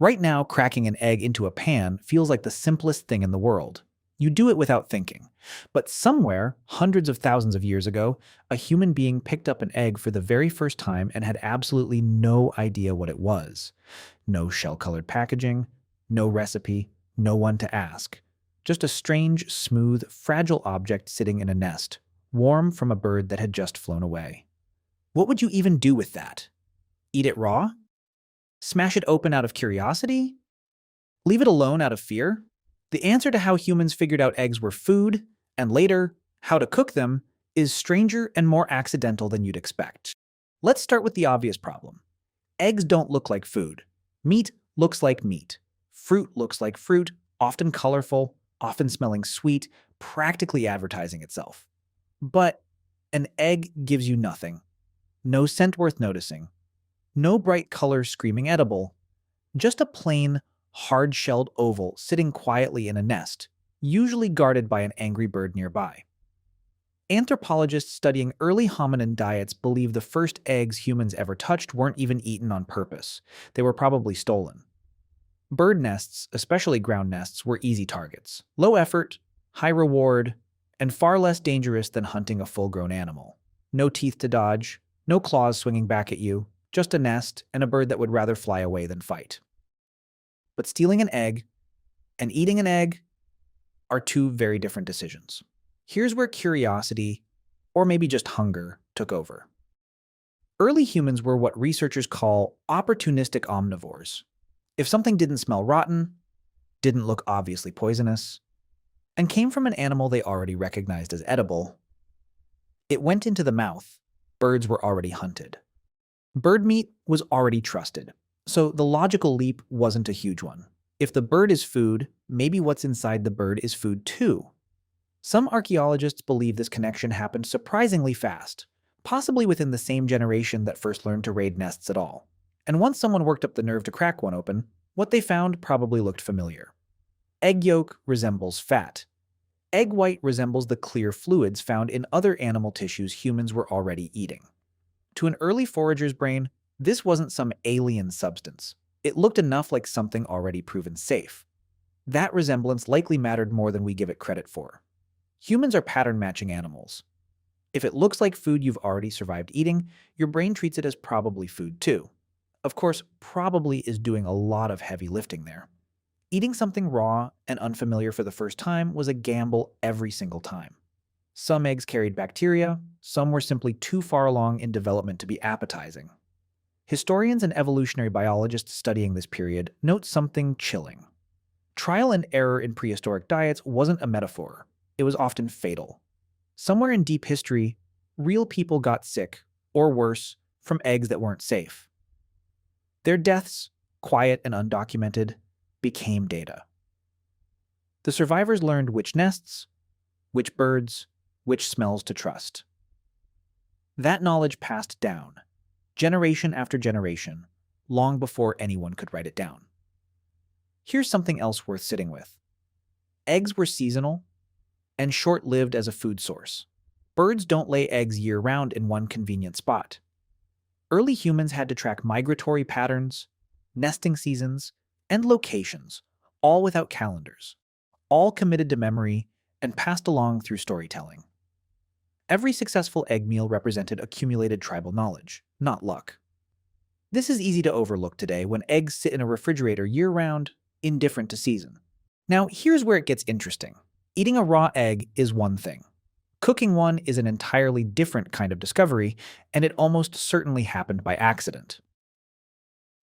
Right now, cracking an egg into a pan feels like the simplest thing in the world. You do it without thinking. But somewhere, hundreds of thousands of years ago, a human being picked up an egg for the very first time and had absolutely no idea what it was. No shell-colored packaging, no recipe, no one to ask. Just a strange, smooth, fragile object sitting in a nest, warm from a bird that had just flown away. What would you even do with that? Eat it raw? Smash it open out of curiosity? Leave it alone out of fear? The answer to how humans figured out eggs were food, and later, how to cook them, is stranger and more accidental than you'd expect. Let's start with the obvious problem. Eggs don't look like food. Meat looks like meat. Fruit looks like fruit, often colorful, often smelling sweet, practically advertising itself. But an egg gives you nothing. No scent worth noticing. No bright color screaming edible. Just a plain, hard-shelled oval sitting quietly in a nest, usually guarded by an angry bird nearby. Anthropologists studying early hominin diets believe the first eggs humans ever touched weren't even eaten on purpose. They were probably stolen. Bird nests, especially ground nests, were easy targets. Low effort, high reward, and far less dangerous than hunting a full-grown animal. No teeth to dodge, no claws swinging back at you, just a nest and a bird that would rather fly away than fight. But stealing an egg and eating an egg are two very different decisions. Here's where curiosity, or maybe just hunger, took over. Early humans were what researchers call opportunistic omnivores. If something didn't smell rotten, didn't look obviously poisonous, and came from an animal they already recognized as edible, it went into the mouth. Birds were already hunted. Bird meat was already trusted, so the logical leap wasn't a huge one. If the bird is food, maybe what's inside the bird is food too. Some archaeologists believe this connection happened surprisingly fast, possibly within the same generation that first learned to raid nests at all. And once someone worked up the nerve to crack one open, what they found probably looked familiar. Egg yolk resembles fat. Egg white resembles the clear fluids found in other animal tissues humans were already eating. To an early forager's brain, this wasn't some alien substance. It looked enough like something already proven safe. That resemblance likely mattered more than we give it credit for. Humans are pattern-matching animals. If it looks like food you've already survived eating, your brain treats it as probably food too. Of course, probably is doing a lot of heavy lifting there. Eating something raw and unfamiliar for the first time was a gamble every single time. Some eggs carried bacteria, some were simply too far along in development to be appetizing. Historians and evolutionary biologists studying this period note something chilling. Trial and error in prehistoric diets wasn't a metaphor. It was often fatal. Somewhere in deep history, real people got sick, or worse, from eggs that weren't safe. Their deaths, quiet and undocumented, became data. The survivors learned which nests, which birds, which smells to trust. That knowledge passed down, generation after generation, long before anyone could write it down. Here's something else worth sitting with. Eggs were seasonal and short-lived as a food source. Birds don't lay eggs year-round in one convenient spot. Early humans had to track migratory patterns, nesting seasons, and locations, all without calendars, all committed to memory and passed along through storytelling. Every successful egg meal represented accumulated tribal knowledge, not luck. This is easy to overlook today when eggs sit in a refrigerator year-round, indifferent to season. Now, here's where it gets interesting. Eating a raw egg is one thing. Cooking one is an entirely different kind of discovery, and it almost certainly happened by accident.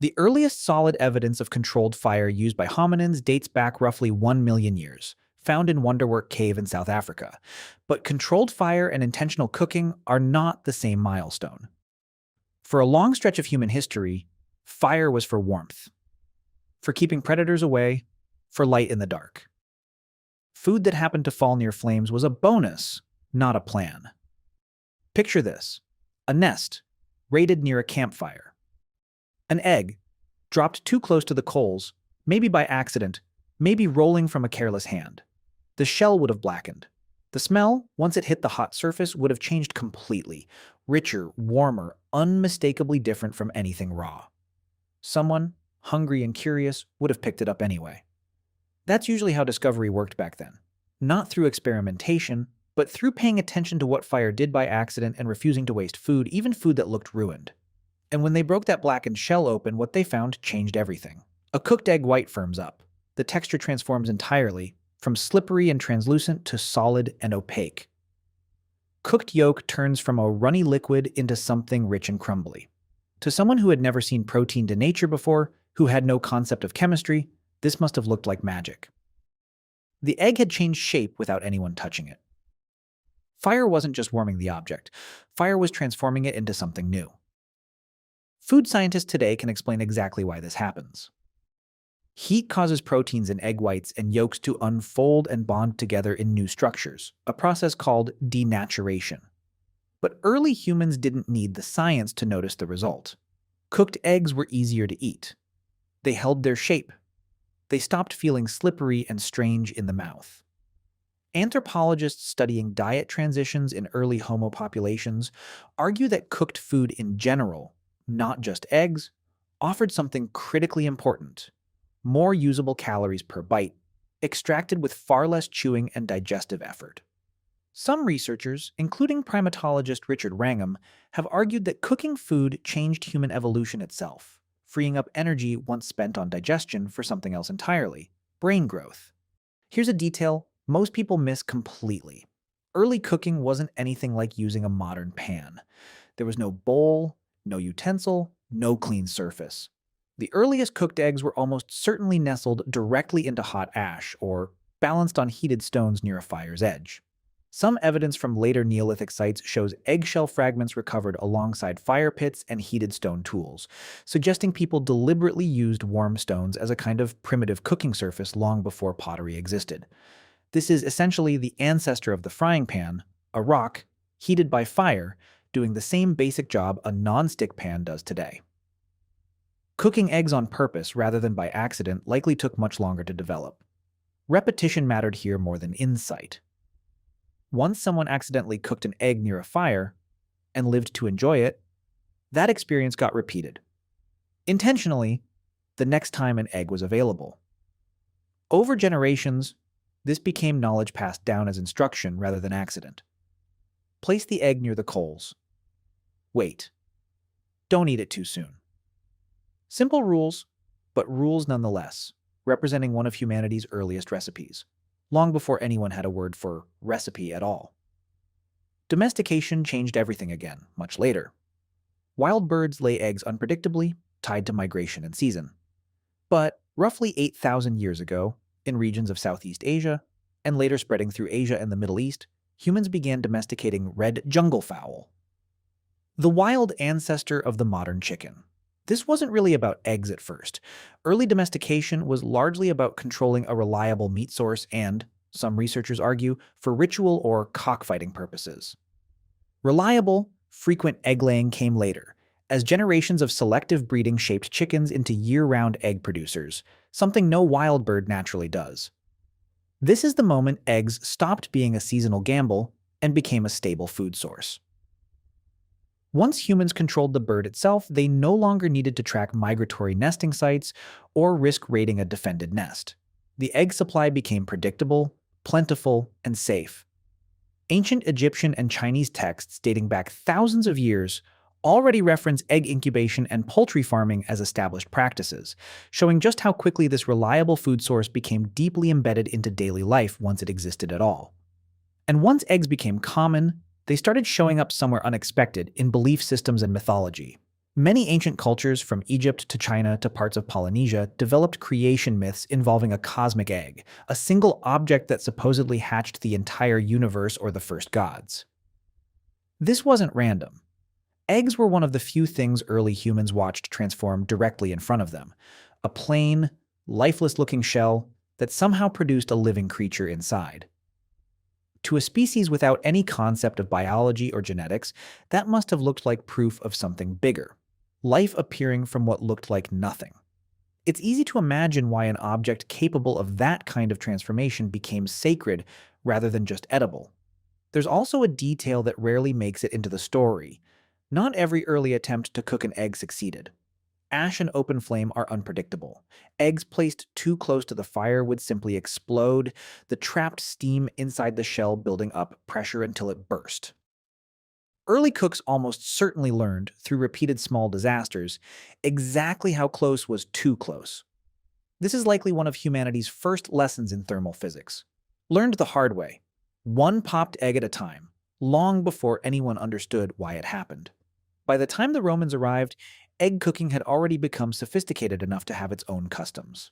The earliest solid evidence of controlled fire used by hominins dates back roughly 1 million years, found in Wonderwork Cave in South Africa. But controlled fire and intentional cooking are not the same milestone. For a long stretch of human history, fire was for warmth, for keeping predators away, for light in the dark. Food that happened to fall near flames was a bonus, not a plan. Picture this: a nest, raided near a campfire. An egg, dropped too close to the coals, maybe by accident, maybe rolling from a careless hand. The shell would have blackened. The smell, once it hit the hot surface, would have changed completely. Richer, warmer, unmistakably different from anything raw. Someone, hungry and curious, would have picked it up anyway. That's usually how discovery worked back then. Not through experimentation, but through paying attention to what fire did by accident and refusing to waste food, even food that looked ruined. And when they broke that blackened shell open, what they found changed everything. A cooked egg white firms up. The texture transforms entirely, from slippery and translucent to solid and opaque. Cooked yolk turns from a runny liquid into something rich and crumbly. To someone who had never seen protein in nature before, who had no concept of chemistry, this must have looked like magic. The egg had changed shape without anyone touching it. Fire wasn't just warming the object, fire was transforming it into something new. Food scientists today can explain exactly why this happens. Heat causes proteins in egg whites and yolks to unfold and bond together in new structures, a process called denaturation. But early humans didn't need the science to notice the result. Cooked eggs were easier to eat. They held their shape. They stopped feeling slippery and strange in the mouth. Anthropologists studying diet transitions in early Homo populations argue that cooked food in general, not just eggs, offered something critically important: more usable calories per bite, extracted with far less chewing and digestive effort. Some researchers, including primatologist Richard Wrangham, have argued that cooking food changed human evolution itself, freeing up energy once spent on digestion for something else entirely: brain growth. Here's a detail most people miss completely. Early cooking wasn't anything like using a modern pan. There was no bowl, no utensil, no clean surface. The earliest cooked eggs were almost certainly nestled directly into hot ash or balanced on heated stones near a fire's edge. Some evidence from later Neolithic sites shows eggshell fragments recovered alongside fire pits and heated stone tools, suggesting people deliberately used warm stones as a kind of primitive cooking surface long before pottery existed. This is essentially the ancestor of the frying pan, a rock, heated by fire, doing the same basic job a non-stick pan does today. Cooking eggs on purpose rather than by accident likely took much longer to develop. Repetition mattered here more than insight. Once someone accidentally cooked an egg near a fire and lived to enjoy it, that experience got repeated. Intentionally, the next time an egg was available. Over generations, this became knowledge passed down as instruction rather than accident. Place the egg near the coals. Wait. Don't eat it too soon. Simple rules, but rules nonetheless, representing one of humanity's earliest recipes, long before anyone had a word for recipe at all. Domestication changed everything again, much later. Wild birds lay eggs unpredictably, tied to migration and season. But roughly 8,000 years ago, in regions of Southeast Asia, and later spreading through Asia and the Middle East, humans began domesticating red jungle fowl, the wild ancestor of the modern chicken. This wasn't really about eggs at first. Early domestication was largely about controlling a reliable meat source and, some researchers argue, for ritual or cockfighting purposes. Reliable, frequent egg-laying came later, as generations of selective breeding shaped chickens into year-round egg producers, something no wild bird naturally does. This is the moment eggs stopped being a seasonal gamble and became a stable food source. Once humans controlled the bird itself, they no longer needed to track migratory nesting sites or risk raiding a defended nest. The egg supply became predictable, plentiful, and safe. Ancient Egyptian and Chinese texts dating back thousands of years already reference egg incubation and poultry farming as established practices, showing just how quickly this reliable food source became deeply embedded into daily life once it existed at all. And once eggs became common, they started showing up somewhere unexpected in belief systems and mythology. Many ancient cultures, from Egypt to China to parts of Polynesia, developed creation myths involving a cosmic egg, a single object that supposedly hatched the entire universe or the first gods. This wasn't random. Eggs were one of the few things early humans watched transform directly in front of them, a plain, lifeless-looking shell that somehow produced a living creature inside. To a species without any concept of biology or genetics, that must have looked like proof of something bigger, life appearing from what looked like nothing. It's easy to imagine why an object capable of that kind of transformation became sacred rather than just edible. There's also a detail that rarely makes it into the story. Not every early attempt to cook an egg succeeded. Ash and open flame are unpredictable. Eggs placed too close to the fire would simply explode, the trapped steam inside the shell building up pressure until it burst. Early cooks almost certainly learned, through repeated small disasters, exactly how close was too close. This is likely one of humanity's first lessons in thermal physics. Learned the hard way, one popped egg at a time, long before anyone understood why it happened. By the time the Romans arrived, egg cooking had already become sophisticated enough to have its own customs.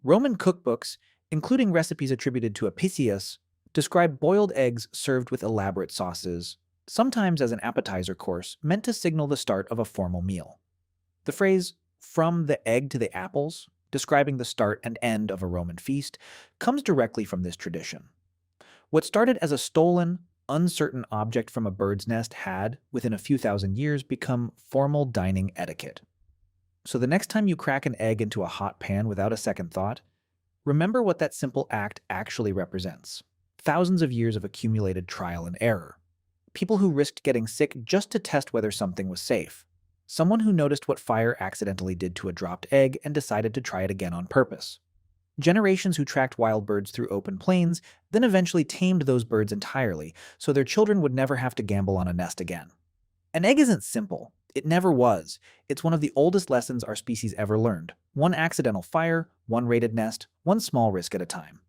Roman cookbooks, including recipes attributed to Apicius, describe boiled eggs served with elaborate sauces, sometimes as an appetizer course meant to signal the start of a formal meal. The phrase, from the egg to the apples, describing the start and end of a Roman feast, comes directly from this tradition. What started as a stolen, uncertain object from a bird's nest had, within a few thousand years, become formal dining etiquette. So the next time you crack an egg into a hot pan without a second thought, remember what that simple act actually represents. Thousands of years of accumulated trial and error. People who risked getting sick just to test whether something was safe. Someone who noticed what fire accidentally did to a dropped egg and decided to try it again on purpose. Generations who tracked wild birds through open plains, then eventually tamed those birds entirely, so their children would never have to gamble on a nest again. An egg isn't simple. It never was. It's one of the oldest lessons our species ever learned. One accidental fire, one raided nest, one small risk at a time.